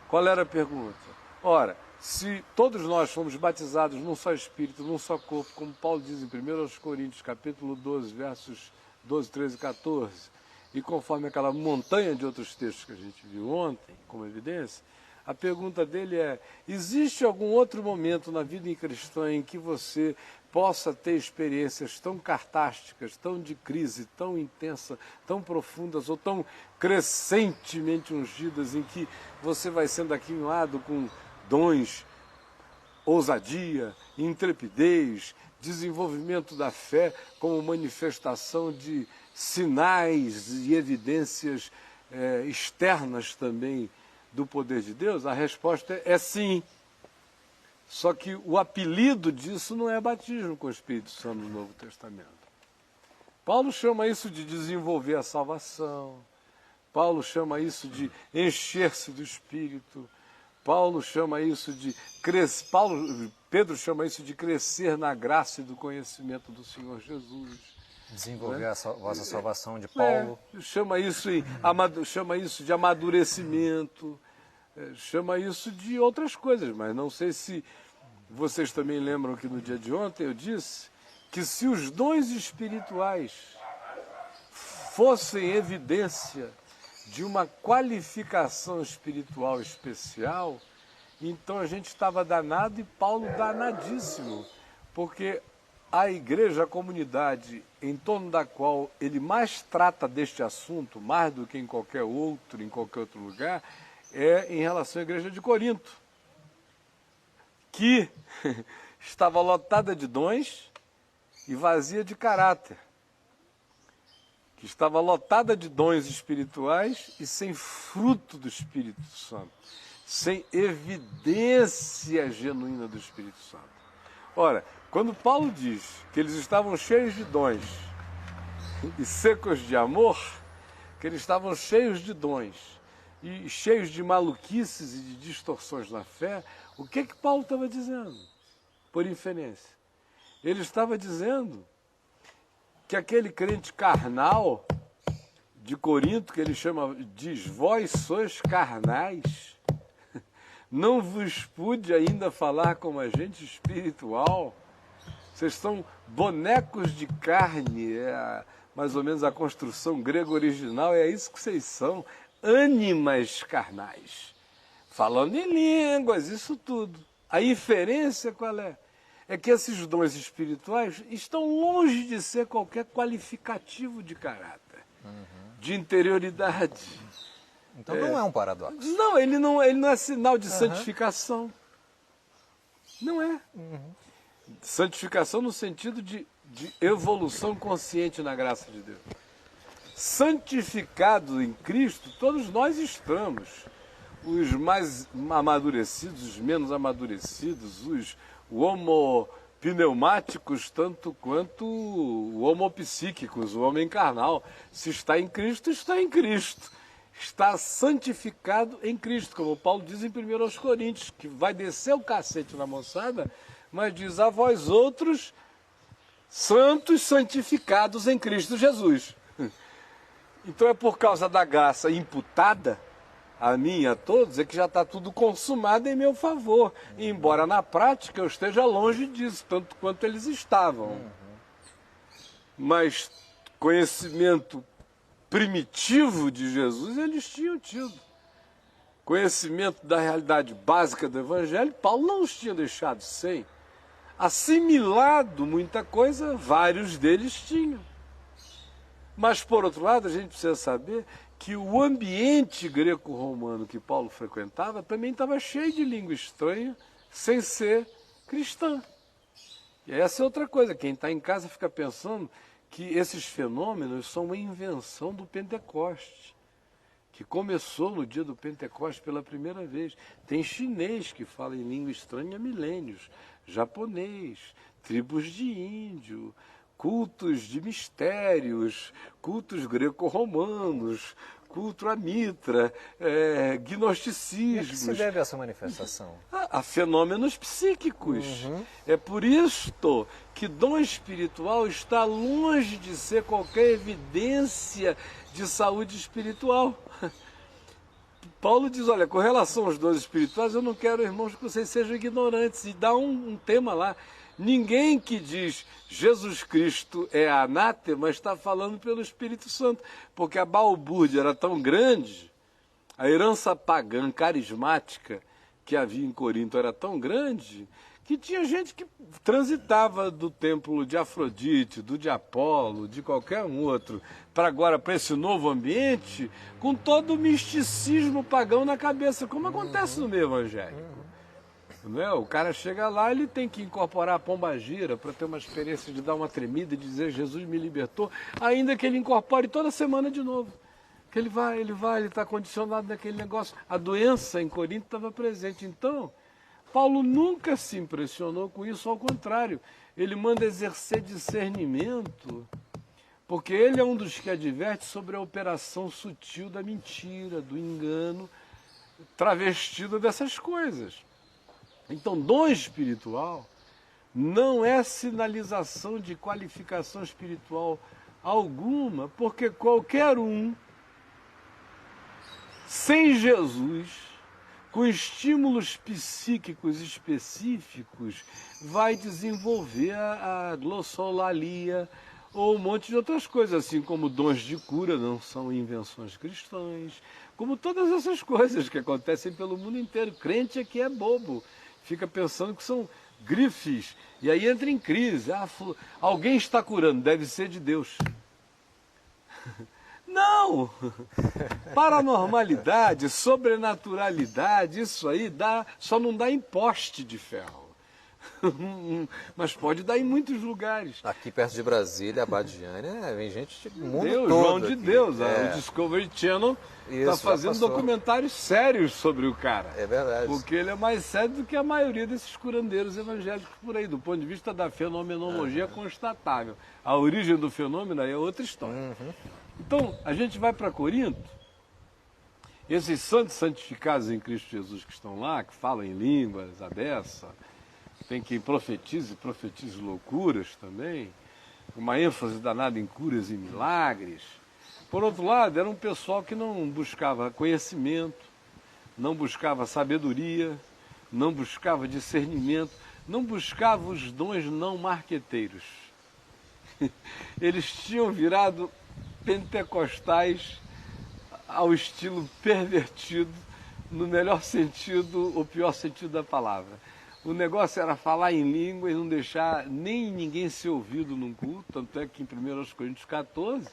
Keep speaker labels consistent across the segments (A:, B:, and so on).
A: Qual era a pergunta? Ora, se todos nós fomos batizados num só Espírito, num só corpo, como Paulo diz em 1 Coríntios, capítulo 12, versos 12, 13 e 14, e conforme aquela montanha de outros textos que a gente viu ontem, como evidência, a pergunta dele é: existe algum outro momento na vida cristã em que você possa ter experiências tão cartásticas, tão de crise, tão intensa, tão profundas ou tão crescentemente ungidas, em que você vai sendo aquinhoado com dons, ousadia, intrepidez, desenvolvimento da fé como manifestação de sinais e evidências externas também do poder de Deus? A resposta é sim. Só que o apelido disso não é batismo com o Espírito Santo no Novo Testamento. Paulo chama isso de desenvolver a salvação. Paulo chama isso de encher-se do Espírito. Paulo chama isso de crescer. Pedro chama isso de crescer na graça e do conhecimento do Senhor Jesus.
B: Desenvolver a vossa salvação de Paulo.
A: Chama isso de amadurecimento. Chama isso de outras coisas, mas não sei se vocês também lembram que no dia de ontem eu disse que se os dons espirituais fossem evidência de uma qualificação espiritual especial, então a gente estava danado e Paulo danadíssimo, porque a igreja, a comunidade em torno da qual ele mais trata deste assunto, mais do que em qualquer outro lugar, é em relação à igreja de Corinto, que estava lotada de dons e vazia de caráter, que estava lotada de dons espirituais e sem fruto do Espírito Santo, sem evidência genuína do Espírito Santo. Ora, quando Paulo diz que eles estavam cheios de dons e secos de amor, que eles estavam cheios de dons e cheios de maluquices e de distorções na fé, o que Paulo estava dizendo? Por inferência. Ele estava dizendo que aquele crente carnal de Corinto, que ele diz, vós sois carnais, não vos pude ainda falar como a gente espiritual, vocês são bonecos de carne, mais ou menos a construção grega original, é isso que vocês são, ânimas carnais, falando em línguas, isso tudo. A inferência qual é? É que esses dons espirituais estão longe de ser qualquer qualificativo de caráter, de interioridade.
B: Então não é um paradoxo.
A: Não, ele não é sinal de santificação. Não é. Santificação no sentido de evolução consciente na graça de Deus. Santificados em Cristo, todos nós estamos. Os mais amadurecidos, os menos amadurecidos, os homopneumáticos, tanto quanto o homopsíquicos, o homem carnal. Se está em Cristo, está em Cristo. Está santificado em Cristo, como Paulo diz em 1 Coríntios, que vai descer o cacete na moçada, mas diz a vós outros, santos santificados em Cristo Jesus. Então é por causa da graça imputada a mim e a todos, é que já está tudo consumado em meu favor, embora na prática eu esteja longe disso, tanto quanto eles estavam. Mas conhecimento primitivo de Jesus eles tinham tido. Conhecimento da realidade básica do Evangelho, Paulo não os tinha deixado sem. Assimilado muita coisa, vários deles tinham. Mas, por outro lado, a gente precisa saber que o ambiente greco-romano que Paulo frequentava também estava cheio de língua estranha, sem ser cristã. E essa é outra coisa, quem está em casa fica pensando que esses fenômenos são uma invenção do Pentecoste, que começou no dia do Pentecoste pela primeira vez. Tem chinês que fala em língua estranha há milênios, japonês, tribos de índio, cultos de mistérios, cultos greco-romanos, culto a Mitra, gnosticismos.
B: E a que se deve essa manifestação?
A: A fenômenos psíquicos. É por isto que dom espiritual está longe de ser qualquer evidência de saúde espiritual. Paulo diz, olha, com relação aos dons espirituais, eu não quero, irmãos, que vocês sejam ignorantes. E dá um tema lá. Ninguém que diz Jesus Cristo é anátema está falando pelo Espírito Santo, porque a balbúrdia era tão grande, a herança pagã carismática que havia em Corinto era tão grande, que tinha gente que transitava do templo de Afrodite, do de Apolo, de qualquer um outro, para agora, para esse novo ambiente, com todo o misticismo pagão na cabeça, como acontece no meio evangélico. Não é? O cara chega lá, ele tem que incorporar a pombagira para ter uma experiência de dar uma tremida e dizer Jesus me libertou, ainda que ele incorpore toda semana de novo. Que ele está condicionado naquele negócio. A doença em Corinto estava presente. Então, Paulo nunca se impressionou com isso, ao contrário. Ele manda exercer discernimento, porque ele é um dos que adverte sobre a operação sutil da mentira, do engano, travestido dessas coisas. Então, dom espiritual não é sinalização de qualificação espiritual alguma, porque qualquer um, sem Jesus, com estímulos psíquicos específicos, vai desenvolver a glossolalia ou um monte de outras coisas, assim como dons de cura não são invenções cristãs, como todas essas coisas que acontecem pelo mundo inteiro. Crente é que é bobo, fica pensando que são grifes, e aí entra em crise. Alguém está curando, deve ser de Deus. Não! Paranormalidade, sobrenaturalidade, isso aí só não dá em poste de ferro. Mas pode dar em muitos lugares.
B: Aqui perto de Brasília, a Badiânia, vem gente do mundo
A: Deus,
B: todo.
A: João de
B: aqui.
A: Deus. O Discovery Channel está fazendo documentários sérios sobre o cara.
B: É verdade.
A: Porque ele é mais sério do que a maioria desses curandeiros evangélicos por aí. Do ponto de vista da fenomenologia constatável. A origem do fenômeno aí é outra história. Então, a gente vai para Corinto, esses santos santificados em Cristo Jesus que estão lá, que falam em línguas, a beça, tem quem profetize loucuras também, uma ênfase danada em curas e milagres. Por outro lado, era um pessoal que não buscava conhecimento, não buscava sabedoria, não buscava discernimento, não buscava os dons não marqueteiros. Eles tinham virado pentecostais ao estilo pervertido, no melhor sentido ou pior sentido da palavra. O negócio era falar em língua e não deixar nem ninguém ser ouvido num culto, tanto é que em 1 Coríntios 14,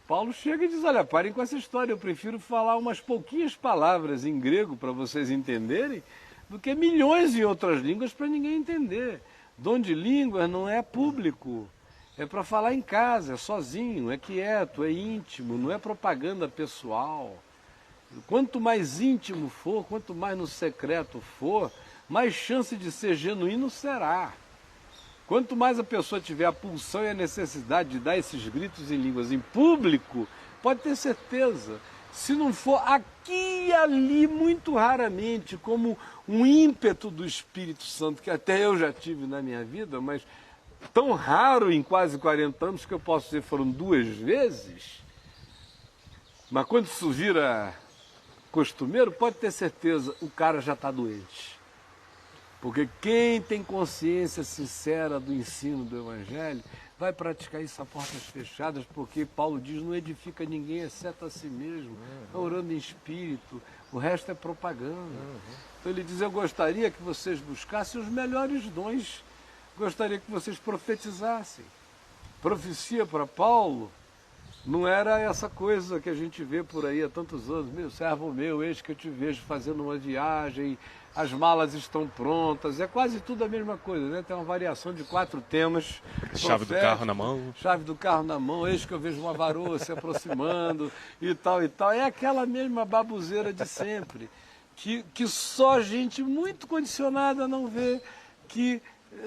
A: Paulo chega e diz, olha, parem com essa história, eu prefiro falar umas pouquinhas palavras em grego para vocês entenderem, do que milhões em outras línguas para ninguém entender. Dom de línguas não é público. É para falar em casa, é sozinho, é quieto, é íntimo, não é propaganda pessoal. Quanto mais íntimo for, quanto mais no secreto for, mais chance de ser genuíno será. Quanto mais a pessoa tiver a pulsão e a necessidade de dar esses gritos em línguas em público, pode ter certeza. Se não for aqui e ali, muito raramente, como um ímpeto do Espírito Santo, que até eu já tive na minha vida, mas tão raro em quase 40 anos que eu posso dizer foram 2 vezes, mas quando isso vira costumeiro, pode ter certeza, o cara já está doente. Porque quem tem consciência sincera do ensino do Evangelho vai praticar isso a portas fechadas, porque Paulo diz, não edifica ninguém exceto a si mesmo, está orando em espírito, o resto é propaganda. Então ele diz, eu gostaria que vocês buscassem os melhores dons, gostaria que vocês profetizassem. Profecia para Paulo não era essa coisa que a gente vê por aí há tantos anos, meu servo meu, eis que eu te vejo fazendo uma viagem, as malas estão prontas, é quase tudo a mesma coisa, né? Tem uma variação de 4 temas.
C: Chave do carro na mão.
A: Chave do carro na mão, eis que eu vejo uma varoa se aproximando e tal e tal. É aquela mesma babuzeira de sempre, que só gente muito condicionada não vê, que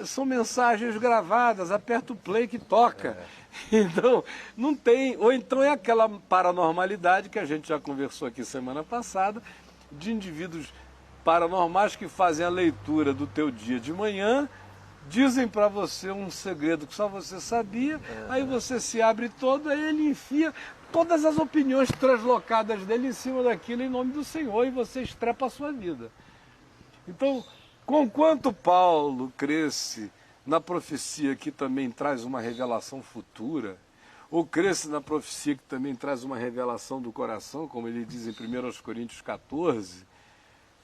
A: são mensagens gravadas, aperta o play que toca. Então, não tem, ou então é aquela paranormalidade que a gente já conversou aqui semana passada, de indivíduos paranormais que fazem a leitura do teu dia de manhã, dizem para você um segredo que só você sabia, aí você se abre todo, aí ele enfia todas as opiniões translocadas dele em cima daquilo em nome do Senhor, e você estrepa a sua vida. Então, conquanto Paulo cresce na profecia que também traz uma revelação futura, ou cresce na profecia que também traz uma revelação do coração, como ele diz em 1 Coríntios 14,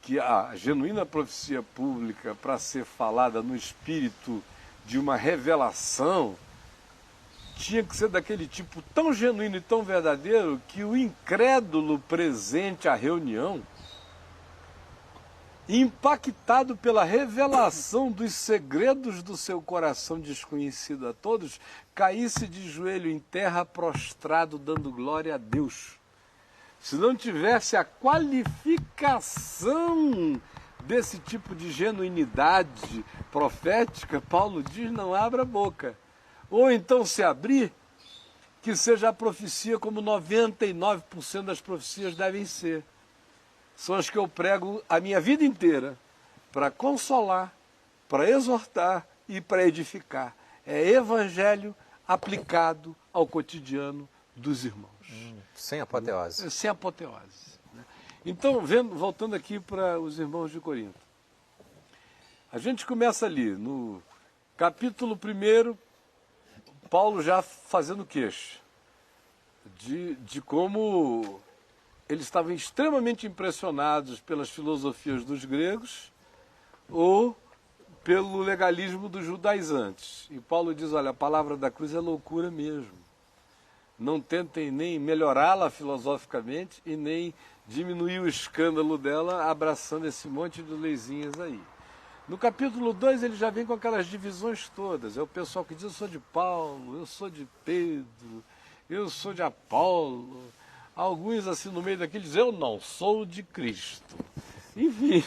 A: que a genuína profecia pública, para ser falada no espírito de uma revelação, tinha que ser daquele tipo tão genuíno e tão verdadeiro que o incrédulo presente à reunião, impactado pela revelação dos segredos do seu coração desconhecido a todos, caísse de joelho em terra prostrado, dando glória a Deus. Se não tivesse a qualificação desse tipo de genuinidade profética, Paulo diz, não abra a boca. Ou então, se abrir, que seja a profecia como 99% das profecias devem ser. São as que eu prego a minha vida inteira, para consolar, para exortar e para edificar. É evangelho aplicado ao cotidiano dos irmãos.
B: Sem apoteose.
A: Sem apoteose. Então, voltando aqui para os irmãos de Corinto. A gente começa ali, no capítulo 1, Paulo já fazendo queixa de como eles estavam extremamente impressionados pelas filosofias dos gregos ou pelo legalismo dos judaizantes. E Paulo diz, olha, a palavra da cruz é loucura mesmo. Não tentem nem melhorá-la filosoficamente e nem diminuir o escândalo dela abraçando esse monte de leizinhas aí. No capítulo 2 ele já vem com aquelas divisões todas. É o pessoal que diz, eu sou de Paulo, eu sou de Pedro, eu sou de Apolo. Alguns assim no meio daquele dizem, eu não sou de Cristo. Enfim,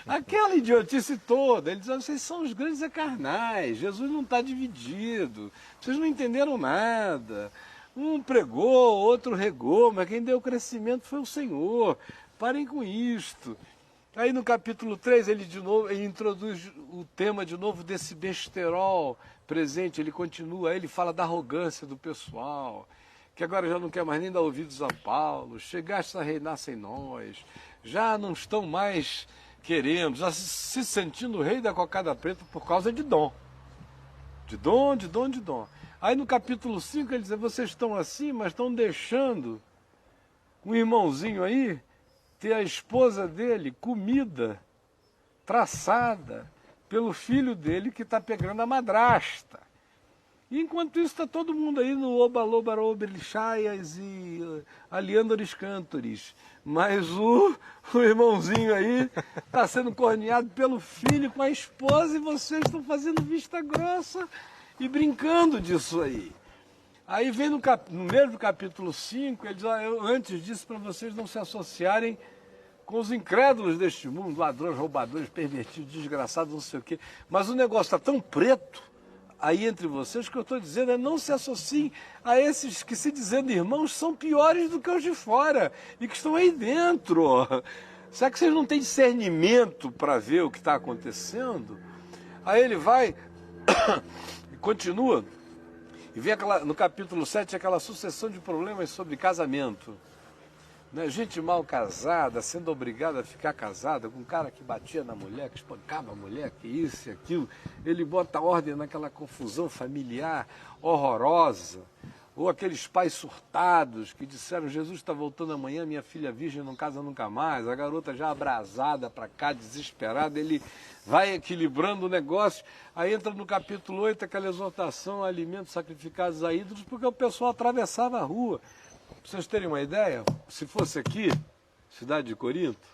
A: aquela idiotice toda. Ele diz, vocês são os grandes carnais, Jesus não está dividido, vocês não entenderam nada. Um pregou, outro regou, mas quem deu crescimento foi o Senhor. Parem com isto. Aí no capítulo 3 ele introduz o tema de novo desse besterol presente, ele continua, ele fala da arrogância do pessoal, que agora já não quer mais nem dar ouvidos a Paulo, chegaste a reinar sem nós, já não estão mais querendo, já se sentindo o rei da cocada preta por causa de dom. De dom, de dom, de dom. Aí no capítulo 5 ele diz, vocês estão assim, mas estão deixando um irmãozinho aí ter a esposa dele comida, traçada pelo filho dele que está pegando a madrasta. E enquanto isso está todo mundo aí no obalobaraobelixaias e aliandores cântores. Mas o irmãozinho aí está sendo corneado pelo filho com a esposa e vocês estão fazendo vista grossa e brincando disso aí. Aí vem no mesmo capítulo 5, ele diz, eu antes disso para vocês não se associarem com os incrédulos deste mundo, ladrões, roubadores, pervertidos, desgraçados, não sei o quê. Mas o negócio está tão preto aí entre vocês que eu estou dizendo não se associem a esses que, se dizendo irmãos, são piores do que os de fora e que estão aí dentro. Será que vocês não têm discernimento para ver o que está acontecendo? Aí ele vai e continua. E vem no capítulo 7 aquela sucessão de problemas sobre casamento. Né? Gente mal casada, sendo obrigada a ficar casada com um cara que batia na mulher, que espancava a mulher, que isso e aquilo. Ele bota ordem naquela confusão familiar horrorosa. Ou aqueles pais surtados que disseram, Jesus está voltando amanhã, minha filha virgem não casa nunca mais. A garota já abrasada para cá, desesperada, ele vai equilibrando o negócio. Aí entra no capítulo 8 aquela exortação a alimentos sacrificados a ídolos, porque o pessoal atravessava a rua. Para vocês terem uma ideia, se fosse aqui, cidade de Corinto,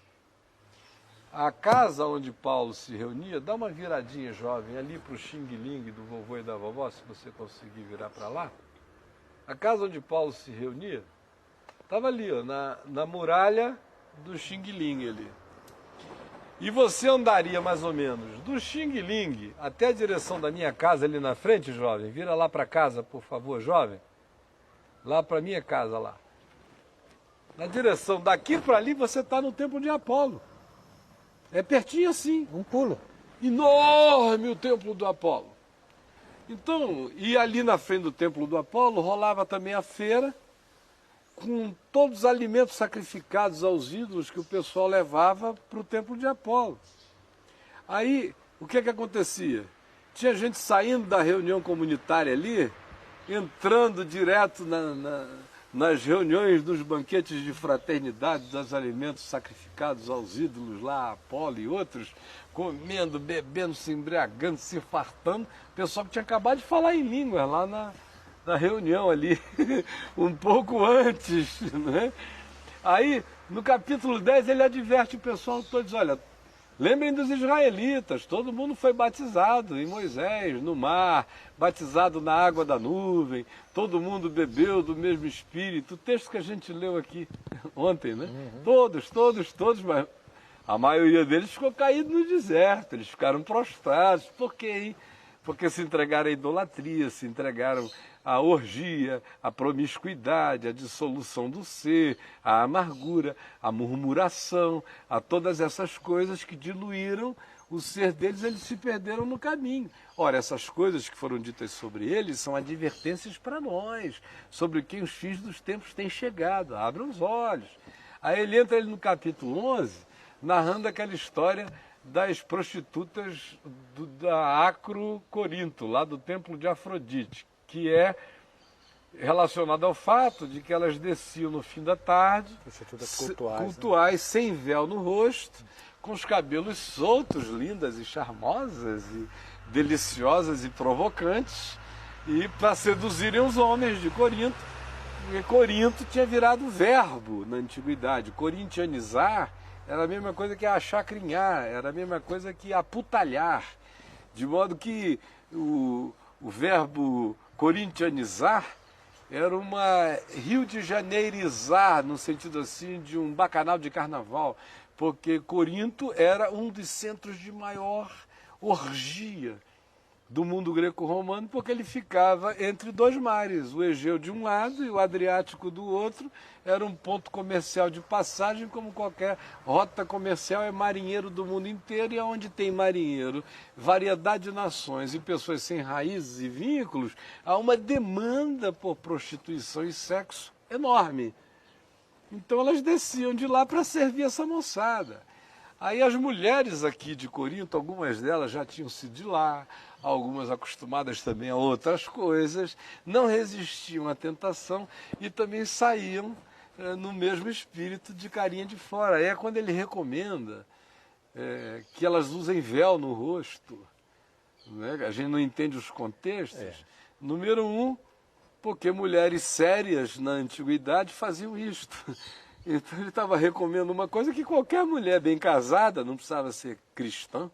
A: a casa onde Paulo se reunia, dá uma viradinha, jovem, ali para o xing-ling do vovô e da vovó, se você conseguir virar para lá. A casa onde Paulo se reunia estava ali, ó, na muralha do xing-ling ali. E você andaria mais ou menos do xing-ling até a direção da minha casa ali na frente, jovem. Vira lá para casa, por favor, jovem. Lá para minha casa, lá. Na direção daqui para ali, você está no templo de Apolo. É pertinho assim.
B: Um pulo.
A: Enorme o templo do Apolo. Então, e ali na frente do templo do Apolo rolava também a feira, com todos os alimentos sacrificados aos ídolos que o pessoal levava para o templo de Apolo. Aí, o que acontecia? Tinha gente saindo da reunião comunitária ali, entrando direto nas reuniões, nos banquetes de fraternidade, dos alimentos sacrificados aos ídolos lá, Apolo e outros, comendo, bebendo, se embriagando, se fartando. O pessoal que tinha acabado de falar em línguas lá na reunião ali, um pouco antes, né? Aí, no capítulo 10, ele adverte o pessoal todo, diz, olha, lembrem dos israelitas, todo mundo foi batizado em Moisés, no mar, batizado na água da nuvem, todo mundo bebeu do mesmo Espírito, o texto que a gente leu aqui ontem, né? Todos, mas a maioria deles ficou caído no deserto, eles ficaram prostrados. Por quê, hein? Porque se entregaram à idolatria, se entregaram à orgia, à promiscuidade, à dissolução do ser, à amargura, à murmuração, a todas essas coisas que diluíram o ser deles, eles se perderam no caminho. Ora, essas coisas que foram ditas sobre eles são advertências para nós, sobre quem os fins dos tempos têm chegado. Abram os olhos. Aí ele entra no capítulo 11, narrando aquela história das prostitutas da Acro Corinto, lá do templo de Afrodite, que é relacionado ao fato de que elas desciam no fim da tarde, cultuais, sem véu no rosto, com os cabelos soltos, lindas e charmosas, e deliciosas e provocantes, e para seduzirem os homens de Corinto, porque Corinto tinha virado verbo na antiguidade. Corintianizar era a mesma coisa que achacrinhar, era a mesma coisa que aputalhar, de modo que o verbo corintianizar era uma Rio de Janeirizar, no sentido assim de um bacanal de carnaval, porque Corinto era um dos centros de maior orgia do mundo greco-romano, porque ele ficava entre dois mares, o Egeu de um lado e o Adriático do outro. Era um ponto comercial de passagem, como qualquer rota comercial, é marinheiro do mundo inteiro, e onde tem marinheiro, variedade de nações e pessoas sem raízes e vínculos, há uma demanda por prostituição e sexo enorme. Então elas desciam de lá para servir essa moçada. Aí as mulheres aqui de Corinto, algumas delas já tinham sido de lá, algumas acostumadas também a outras coisas, não resistiam à tentação e também saíam no mesmo espírito de carinha de fora. Aí é quando ele recomenda que elas usem véu no rosto, né? A gente não entende os contextos. Número 1, porque mulheres sérias na antiguidade faziam isto. Então ele estava recomendando uma coisa que qualquer mulher bem casada, não precisava ser cristã,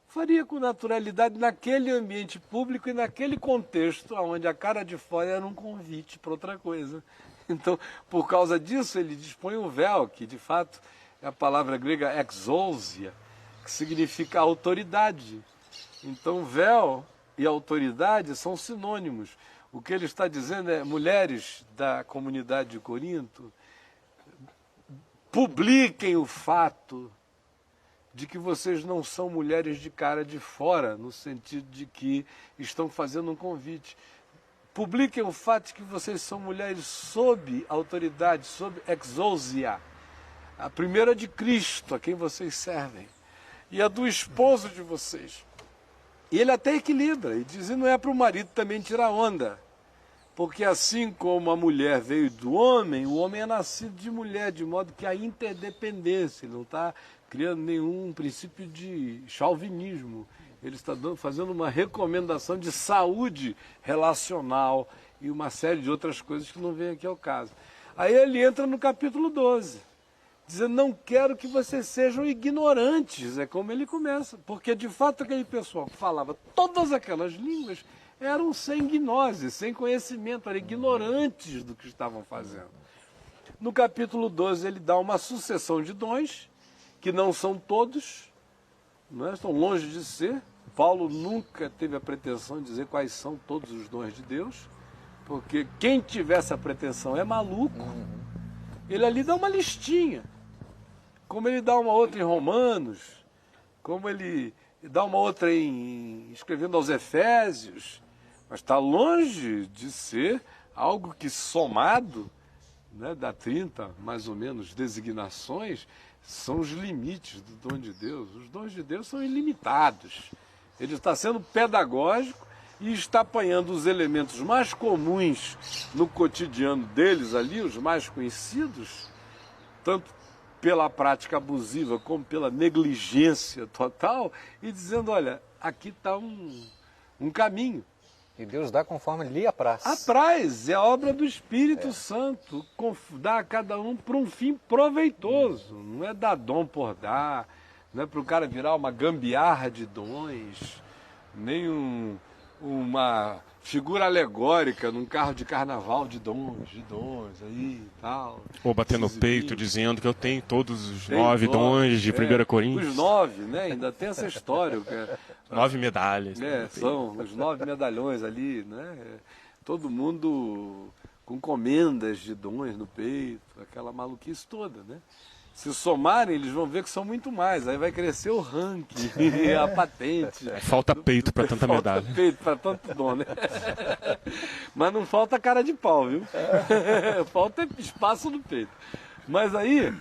A: faria com naturalidade naquele ambiente público e naquele contexto onde a cara de fora era um convite para outra coisa. Então, por causa disso, ele dispõe um véu, que de fato é a palavra grega exousia, que significa autoridade. Então, véu e autoridade são sinônimos. O que ele está dizendo é, mulheres da comunidade de Corinto, publiquem o fato de que vocês não são mulheres de cara de fora, no sentido de que estão fazendo um convite. Publiquem o fato de que vocês são mulheres sob autoridade, sob exousia. A primeira de Cristo, a quem vocês servem, e a do esposo de vocês. E ele até equilibra, e diz, e não é para o marido também tirar onda. Porque assim como a mulher veio do homem, o homem é nascido de mulher, de modo que há interdependência, ele não está criando nenhum princípio de chauvinismo. Ele está fazendo uma recomendação de saúde relacional e uma série de outras coisas que não vem aqui ao caso. Aí ele entra no capítulo 12, dizendo, não quero que vocês sejam ignorantes, é como ele começa, porque de fato aquele pessoal que falava todas aquelas línguas eram sem gnose, sem conhecimento, eram ignorantes do que estavam fazendo. No capítulo 12 ele dá uma sucessão de dons, que não são todos, não é? Estão longe de ser. Paulo nunca teve a pretensão de dizer quais são todos os dons de Deus, porque quem tiver essa pretensão é maluco. Ele ali dá uma listinha, como ele dá uma outra em Romanos, como ele dá uma outra escrevendo aos Efésios, mas está longe de ser algo que somado, né, dá 30, mais ou menos, designações, são os limites do dom de Deus. Os dons de Deus são ilimitados. Ele está sendo pedagógico e está apanhando os elementos mais comuns no cotidiano deles ali, os mais conhecidos, tanto pela prática abusiva como pela negligência total, e dizendo, olha, aqui está um caminho.
B: E Deus dá conforme lhe apraz.
A: Apraz, é a obra do Espírito Santo, dá a cada um para um fim proveitoso, não é dar dom por dar, não é para o cara virar uma gambiarra de dons, nem uma figura alegórica num carro de carnaval de dons aí e tal.
C: Ou bater no peito
A: exibindo.
C: dizendo que eu tenho todos os
A: Tem
C: 9 dons de 1 Coríntios.
A: Os 9, né? Ainda tem essa história.
C: 9 medalhas.
A: São os 9 medalhões ali, né? Todo mundo com comendas de dons no peito, aquela maluquice toda, né? Se somarem, eles vão ver que são muito mais. Aí vai crescer o ranking, a patente.
C: Falta peito para tanta medalha.
A: Falta peito para tanto dom, né? Mas não falta cara de pau, viu? Falta espaço no peito. Mas aí,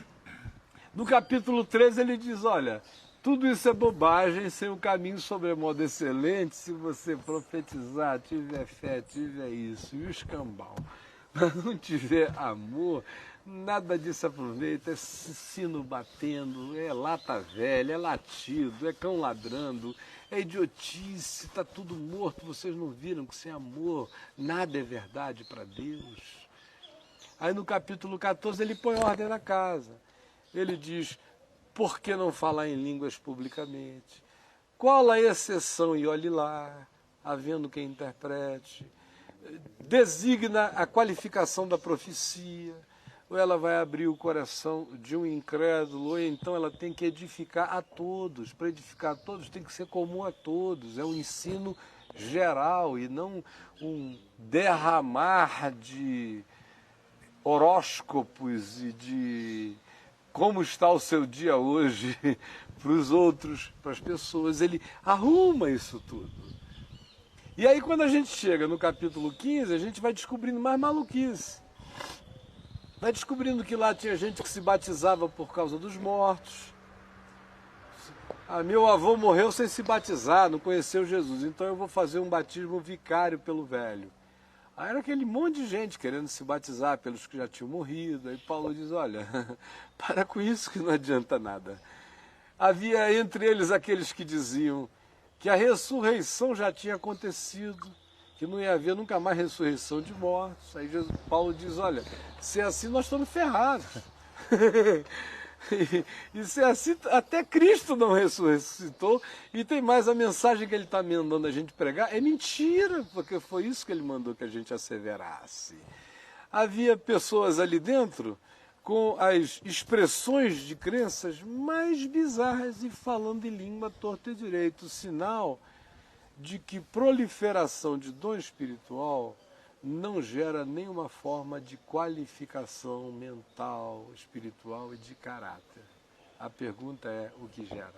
A: no capítulo 13, ele diz, olha, tudo isso é bobagem, sem um caminho sobremodo excelente, se você profetizar, tiver fé, tiver isso, e o escambau, mas não tiver amor, nada disso aproveita, é sino batendo, é lata velha, é latido, é cão ladrando, é idiotice, está tudo morto, vocês não viram que sem amor nada é verdade para Deus. Aí no capítulo 14 ele põe ordem na casa, ele diz, por que não falar em línguas publicamente? Qual a exceção e olhe lá, havendo quem interprete, designa a qualificação da profecia, ou ela vai abrir o coração de um incrédulo, ou então ela tem que edificar a todos. Para edificar a todos tem que ser comum a todos, é um ensino geral e não um derramar de horóscopos e de como está o seu dia hoje para os outros, para as pessoas. Ele arruma isso tudo. E aí quando a gente chega no capítulo 15, a gente vai descobrindo mais maluquice. Vai descobrindo que lá tinha gente que se batizava por causa dos mortos. Meu avô morreu sem se batizar, não conheceu Jesus, então eu vou fazer um batismo vicário pelo velho. Aí era aquele monte de gente querendo se batizar pelos que já tinham morrido. Aí Paulo diz, olha, para com isso que não adianta nada. Havia entre eles aqueles que diziam que a ressurreição já tinha acontecido, que não ia haver nunca mais ressurreição de mortos. Aí Paulo diz, olha, se é assim nós estamos ferrados. E se é assim, até Cristo não ressuscitou. E tem mais, a mensagem que ele está mandando a gente pregar é mentira, porque foi isso que ele mandou que a gente asseverasse. Havia pessoas ali dentro com as expressões de crenças mais bizarras e falando em língua torta e direito, sinal de que proliferação de dom espiritual não gera nenhuma forma de qualificação mental, espiritual e de caráter. A pergunta é o que gera.